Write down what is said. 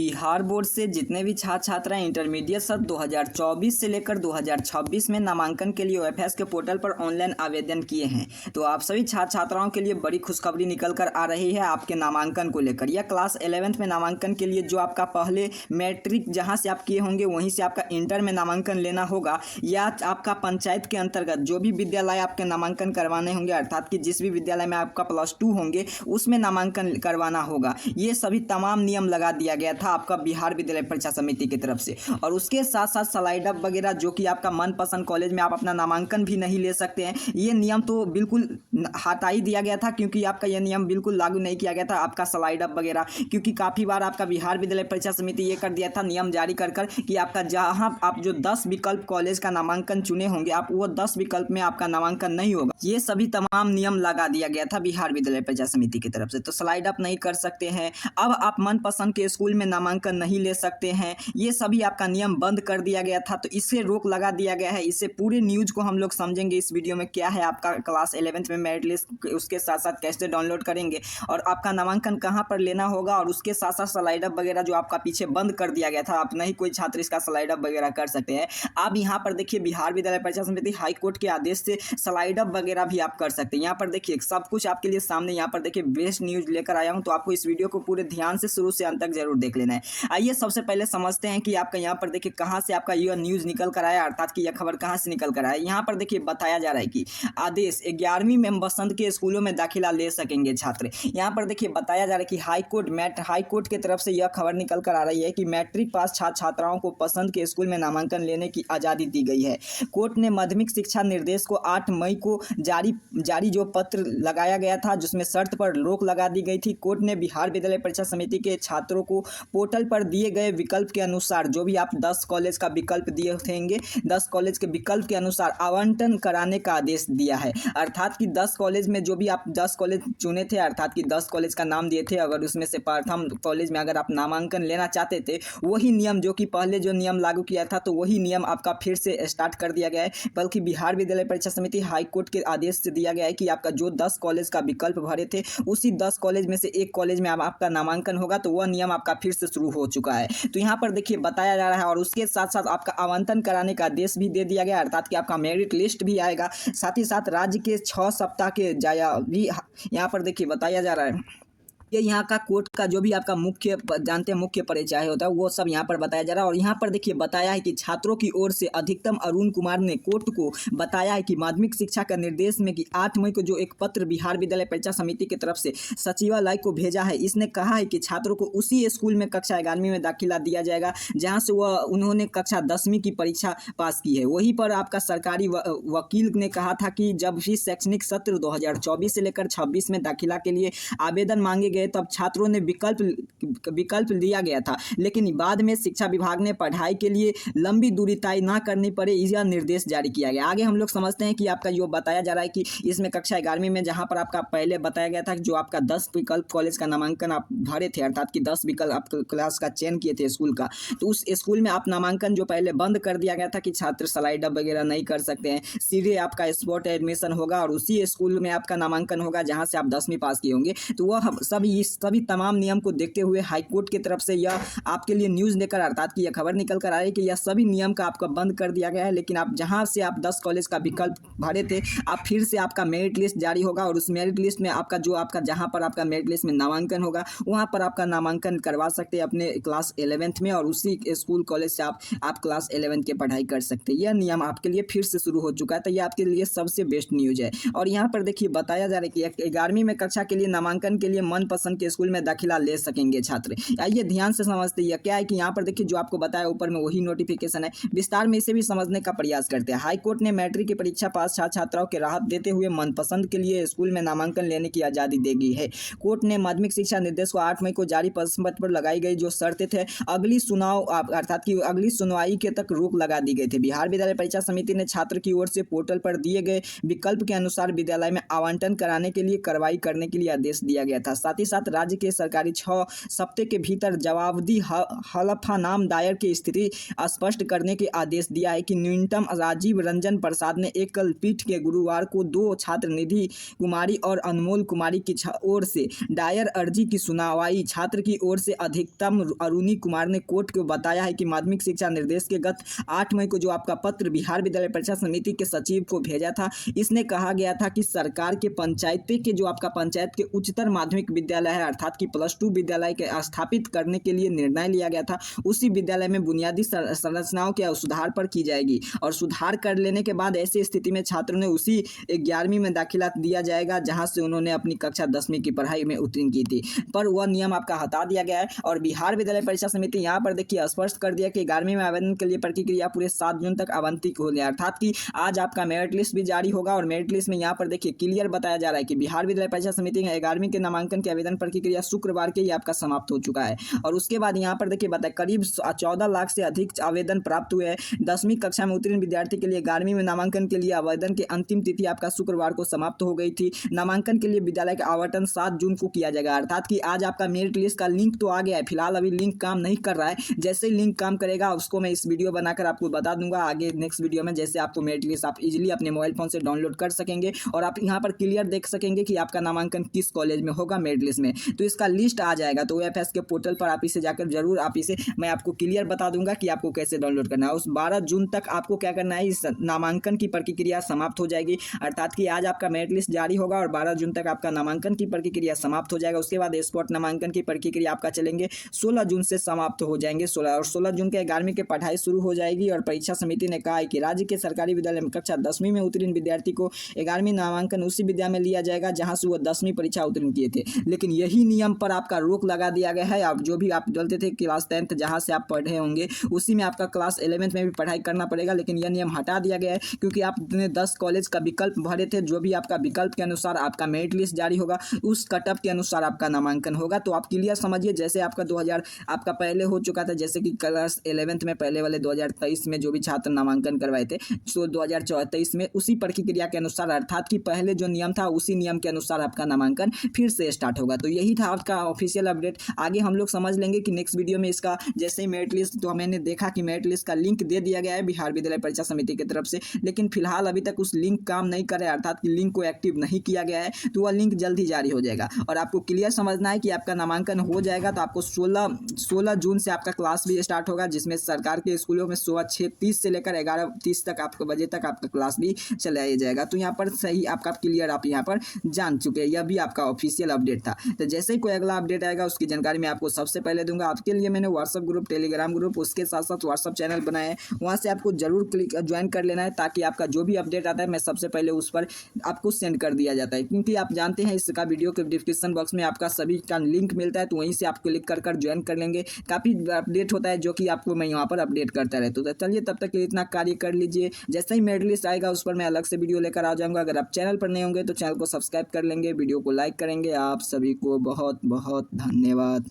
Bihar board से जितने भी छात्र छात्राएं इंटरमीडिएट सत्र 2024 से लेकर 2026 में नामांकन के लिए ओएफएस के पोर्टल पर ऑनलाइन आवेदन किए हैं, तो आप सभी छात्र छात्राओं के लिए बड़ी खुशखबरी निकल कर आ रही है आपके नामांकन को लेकर। यह क्लास 11th में नामांकन के लिए जो आपका पहले मैट्रिक जहां से आप किए होंगे वहीं से आपका इंटर में नामांकन लेना होगा, या आपका पंचायत के अंतर्गत जो भी विद्यालय आपके नामांकन करवाने होंगे, अर्थात कि जिस भी विद्यालय में आपका +2 होंगे उसमें नामांकन करवाना होगा। ये सभी तमाम नियम लगा दिया गया था आपका बिहार विद्यालय परीक्षा समिति की तरफ से। और उसके साथ साथ स्लाइड अप वगैरह जो कि आपका मनपसंद कॉलेज में आप अपना नामांकन भी नहीं ले सकते हैं, ये नियम तो बिल्कुल हटा ही दिया गया था, क्योंकि आपका यह नियम बिल्कुल लागू नहीं किया गया था आपका स्लाइड अप वगैरह, क्योंकि काफ़ी बार आपका बिहार विद्यालय परीक्षा समिति ये कर दिया था नियम जारी कर कि आपका जहां आप जो 10 विकल्प कॉलेज का नामांकन चुने होंगे आप वो 10 विकल्प में आपका नामांकन नहीं होगा। ये सभी तमाम नियम लगा दिया गया था बिहार विद्यालय परीक्षा समिति की तरफ से। तो स्लाइड अप नहीं कर सकते हैं, अब आप मनपसंद के स्कूल में नामांकन नहीं ले सकते हैं, ये सभी आपका नियम बंद कर दिया गया था। तो इससे रोक लगा दिया गया है। इससे पूरे न्यूज को हम लोग समझेंगे इस वीडियो में, क्या है आपका क्लास 11th में मेरिट लिस्ट, उसके साथ साथ कैसे डाउनलोड करेंगे और आपका नामांकन कहाँ पर लेना होगा, और उसके साथ साथ स्लाइड अप वगैरह जो आपका पीछे बंद कर दिया गया था, आप नहीं कोई छात्र इसका स्लाइड अप वगैरह कर सकते हैं। आप यहाँ पर देखिए बिहार विद्यालय परीक्षा समिति हाई कोर्ट के आदेश से स्लाइड अप वगैरह भी आप कर सकते हैं। यहाँ पर देखिए सब कुछ आपके लिए सामने, यहाँ पर देखिए बेस्ट न्यूज लेकर आया हूँ, तो आपको इस वीडियो को पूरे ध्यान से शुरू से अंत तक जरूर देख लेना है। आइए सबसे पहले समझते हैं कि आपका यहाँ पर देखिए कहाँ से आपका यह न्यूज निकल कर आया, अर्थात कि यह खबर कहाँ से निकल कर आया। यहाँ पर देखिए बताया जा रहा है कि आदेश 11वीं में बसंत के स्कूलों में दाखिला ले सकेंगे छात्र। यहाँ पर देखिए बताया जा रहा है कि हाई कोर्ट की तरफ से यह खबर निकल कर आ रही है कि मैट्रिक पास छात्र छात्राओं को पसंद के स्कूल में नामांकन लेने की आज़ादी दी गई है। कोर्ट ने माध्यमिक शिक्षा निर्देश को 8 मई को जारी जो पत्र लगाया गया था जिसमें शर्त पर रोक लगा दी गई थी। कोर्ट ने बिहार विद्यालय परीक्षा समिति के छात्रों को पोर्टल पर दिए गए विकल्प के अनुसार, जो भी आप 10 कॉलेज का विकल्प दिए होंगे, 10 कॉलेज के विकल्प के अनुसार आवंटन कराने का आदेश दिया है। अर्थात कि 10 कॉलेज में जो भी आप 10 कॉलेज चुने थे, अर्थात कि 10 कॉलेज का नाम दिए थे, अगर उसमें से प्रथम कॉलेज में अगर आप नामांकन लेना चाहते थे, वही नियम जो कि पहले जो नियम लागू किया था, तो वही नियम आपका फिर से स्टार्ट कर दिया गया है। बल्कि बिहार विद्यालय परीक्षा समिति हाई कोर्ट के आदेश से दिया गया है कि आपका जो 10 कॉलेज का विकल्प भरे थे, उसी 10 कॉलेज में से एक कॉलेज में आपका नामांकन होगा, तो वह नियम आपका फिर से शुरू हो चुका है। तो यहाँ पर देखिए बताया जा रहा है, और उसके साथ साथ आपका आवंटन कराने का आदेश भी दे दिया गया, अर्थात कि आपका मेरिट लिस्ट भी आएगा। साथ ही साथ राज्य के 6 सप्ताह के जाया भी यहाँ पर देखिए बताया जा रहा है। ये यहाँ का कोर्ट का जो भी आपका मुख्य जानते हैं मुख्य परिचय होता है, वो सब यहाँ पर बताया जा रहा है। और यहाँ पर देखिए बताया है कि छात्रों की ओर से अधिकतम अरुण कुमार ने कोर्ट को बताया है कि माध्यमिक शिक्षा का निर्देश में कि 8 मई को जो एक पत्र बिहार विद्यालय परीक्षा समिति की तरफ से सचिवालय को भेजा है, इसने कहा है कि छात्रों को उसी स्कूल में कक्षा 11वीं में दाखिला दिया जाएगा जहाँ से उन्होंने कक्षा 10वीं की परीक्षा पास की है। वहीं पर आपका सरकारी वकील ने कहा था कि जब भी शैक्षणिक सत्र 2024 से लेकर 26 में दाखिला के लिए आवेदन मांगे तब छात्रों ने विकल्प दिया गया था, लेकिन बाद में शिक्षा विभाग ने पढ़ाई के लिए लंबी दूरी तय ना करनी पड़े, यह निर्देश जारी किया गया। आगे हम लोग समझते हैं कि आपका जो बताया जा रहा है कि इसमें कक्षा 11वीं में जहां पर आपका पहले बताया गया था कि जो आपका 10 विकल्प कॉलेज का नामांकन आप भरे थे, अर्थात कि 10 विकल्प आप क्लास का चयन किए थे स्कूल का, तो उस स्कूल में आप नामांकन जो पहले बंद कर दिया गया था कि छात्र स्लाइड अप वगैरह नहीं कर सकते हैं, सीधे आपका स्पॉट एडमिशन होगा और उसी स्कूल में आपका नामांकन होगा जहाँ से आप 10वीं पास किए होंगे। तो वह सभी तमाम नियम को देखते हुए हाई कोर्ट की तरफ से यह आपके लिए न्यूज़ लेकर, अर्थात कि यह खबर निकल कर आ रही है कि यह सभी नियम का आपका बंद कर दिया गया है। लेकिन आप जहां से आप 10 कॉलेज का विकल्प भरे थे, आप फिर से आपका मेरिट लिस्ट जारी होगा और उस मेरिट लिस्ट में आपका जो आपका जहां पर आपका मेरिट लिस्ट में नामांकन होगा, वहां पर आपका नामांकन करवा सकते हैं अपने क्लास 11th में, और उसी स्कूल कॉलेज से आप क्लास 11th की पढ़ाई कर सकते हैं। यह नियम आपके लिए फिर से शुरू हो चुका है, तो यह आपके लिए सबसे बेस्ट न्यूज़ है। और यहाँ पर देखिए बताया जा रहा है कि 11वीं में कक्षा के लिए नामांकन के लिए मनपसंद के स्कूल में दाखिला ले सकेंगे छात्र। आइए ध्यान से समझते हैं क्या है कि यहाँ पर देखिए जो आपको बताया ऊपर में वही नोटिफिकेशन है, विस्तार में इसे भी समझने का प्रयास करते हैं। हाई कोर्ट ने मैट्रिक की परीक्षा पास छात्र छात्राओं के राहत देते हुए मनपसंद के लिए स्कूल में नामांकन लेने की आज़ादी दे दी है। कोर्ट ने माध्यमिक शिक्षा निर्देश को 8 मई को जारी प्रश्न पर लगाई गई जो शर्तें थे अगली सुनवाई के तक रोक लगा दी गई थी। बिहार विद्यालय परीक्षा समिति ने छात्र की ओर से पोर्टल पर दिए गए विकल्प के अनुसार विद्यालय में आवंटन कराने के लिए कार्रवाई करने के लिए आदेश दिया गया था। साथ ही साथ राज्य के सरकारी 6 सप्ताह के भीतर जवाबदी हलफनामा दायर की स्थिति स्पष्ट करने के आदेश दिया है कि न्यूनतम राजीव रंजन प्रसाद ने एकल पीठ के गुरुवार को 2 छात्र निधि कुमारी और अनमोल कुमारी की ओर से दायर अर्जी की सुनवाई। छात्र की ओर से अधिकतम अरुणी कुमार ने कोर्ट को बताया है कि माध्यमिक शिक्षा निर्देश के गत 8 मई को जो आपका पत्र बिहार विद्यालय परीक्षा समिति के सचिव को भेजा था, इसने कहा गया था कि सरकार के पंचायती के जो आपका पंचायत के उच्चतर माध्यमिक विद्यालय है अर्थात कि +2 विद्यालय के स्थापित करने के लिए निर्णय लिया गया था, उसी विद्यालय में बुनियादी संरचनाओं के सुधार पर की जाएगी और सुधार कर लेने के बाद ऐसी स्थिति में छात्रों ने उसी 11वीं में दाखिला दिया जाएगा जहां से उन्होंने अपनी कक्षा 10वीं की पढ़ाई में उत्तीर्ण की थी, पर वह नियम आपका हटा दिया गया है। और बिहार विद्यालय परीक्षा समिति यहाँ पर देखिए स्पष्ट कर दिया कि 11वीं में आवेदन के लिए प्रक्रिया पूरे 7 जून तक आवंटित हो गया, अर्थात कि आज आपका मेरिट लिस्ट भी जारी होगा और मेरिट लिस्ट में यहाँ पर देखिए क्लियर बताया जा रहा है कि बिहार विद्यालय परीक्षा समिति में 11वीं के नामांकन के आवेदन प्रक्रिया शुक्रवार के ही आपका समाप्त हो चुका है। और उसके बाद यहाँ पर देखिए बताया करीब 14 लाख से अधिक आवेदन प्राप्त हुए हैं। 10वीं कक्षा में उत्तीर्ण विद्यार्थी के लिए 11वीं में नामांकन के लिए आवेदन की अंतिम तिथि आपका शुक्रवार को समाप्त हो गई थी। नामांकन के लिए विद्यालय का आवंटन 7 जून को किया जाएगा, अर्थात कि आज आपका मेरिट लिस्ट का लिंक तो आ गया है, फिलहाल अभी लिंक काम नहीं कर रहा है। जैसे ही लिंक काम करेगा उसको मैं इस वीडियो बनाकर आपको बता दूंगा आगे नेक्स्ट वीडियो में, जैसे आपको मेरिट लिस्ट आप इजीली अपने मोबाइल फोन से डाउनलोड कर सकेंगे और आप यहाँ पर क्लियर देख सकेंगे कि आपका नामांकन किस कॉलेज में होगा मेरिट लिस्ट में, तो इसका लिस्ट आ जाएगा। तो OFS के पोर्टल पर आप इसे जाकर जरूर आप इसे मैं आपको क्लियर बता दूंगा कि आपको कैसे डाउनलोड करना है। उस 12 जून तक आपको क्या करना है, इस नामांकन की प्रक्रिया समाप्त हो जाएगी, अर्थात कि आज आपका मेरिट लिस्ट जारी होगा और 12 जून तक आपका नामांकन की प्रक्रिया समाप्त हो जाएगा। उसके बाद स्पॉट नामांकन की प्रक्रिया आपका चलेंगे 16 जून से समाप्त हो जाएंगे। 16 जून के 11वीं की पढ़ाई शुरू हो जाएगी और परीक्षा समिति ने कहा है कि राज्य के सरकारी विद्यालय में कक्षा 10वीं में उत्तीर्ण विद्यार्थी को 11वीं नामांकन उसी विद्यालय में लिया जाएगा जहां से वो 10वीं परीक्षा उत्तीर्ण किए थे। लेकिन यही नियम पर आपका रोक लगा दिया गया है। अब जो भी आप बोलते थे क्लास 10th जहां से आप पढ़े होंगे उसी में आपका क्लास 11th में भी पढ़ाई करना पड़ेगा, लेकिन यह नियम हटा दिया गया है क्योंकि आपने 10 कॉलेज का विकल्प भरे थे। जो भी आपका विकल्प के अनुसार आपका मेरिट लिस्ट जारी होगा उस कटअप के अनुसार आपका नामांकन होगा। तो आप क्लियर समझिए, जैसे आपका 2000 आपका पहले हो चुका था, जैसे कि क्लास 11th में पहले वाले 2023 में जो भी छात्र नामांकन करवाए थे, तो 2023 में उसी प्रक्रिया के अनुसार अर्थात कि पहले जो नियम था उसी नियम के अनुसार आपका नामांकन फिर से स्टार्ट होगा। तो यही था आपका ऑफिशियल अपडेट। आगे हम लोग समझ लेंगे कि नेक्स्ट वीडियो में इसका जैसे ही मेरिट लिस्ट, तो मैंने देखा कि मेरिट लिस्ट का लिंक दे दिया गया है बिहार विद्यालय परीक्षा समिति की तरफ से, लेकिन फिलहाल अभी तक उस लिंक काम नहीं कर रहा है, अर्थात कि लिंक को एक्टिव नहीं किया गया है, तो वह लिंक जल्द ही जारी हो जाएगा। और आपको क्लियर समझना है कि आपका नामांकन हो जाएगा तो आपको 16 जून से आपका क्लास भी स्टार्ट होगा, जिसमें सरकार के स्कूलों में सुबह 6:30 से लेकर 11:30 तक आपके बजे तक आपका क्लास भी चलाया जाएगा। तो यहाँ पर सही आपका क्लियर आप यहाँ पर जान चुके हैं। यह भी आपका ऑफिशियल अपडेट था। तो जैसे ही कोई अगला अपडेट आएगा उसकी जानकारी मैं आपको सबसे पहले दूंगा। आपके लिए मैंने व्हाट्सअप ग्रुप, टेलीग्राम ग्रुप, उसके साथ साथ व्हाट्सअप चैनल बनाया है, वहाँ से आपको जरूर ज्वाइन कर लेना है ताकि आपका जो भी अपडेट आता है मैं सबसे पहले उस पर आपको सेंड कर दिया जाता है। क्योंकि आप जानते हैं इसका वीडियो के डिस्क्रिप्शन बॉक्स में आपका सभी का लिंक मिलता है, तो वहीं से आप क्लिक कर ज्वाइन कर लेंगे। काफ़ी अपडेट होता है जो कि आपको मैं यहाँ पर अपडेट करता रहता हूँ। तो चलिए तब तक इतना कार्य कर लीजिए, जैसे ही मेरिट लिस्ट आएगा उस पर मैं अलग से वीडियो लेकर आ जाऊँगा। अगर आप चैनल पर नहीं होंगे तो चैनल को सब्सक्राइब कर लेंगे, वीडियो को लाइक करेंगे। आप सभी को बहुत बहुत धन्यवाद।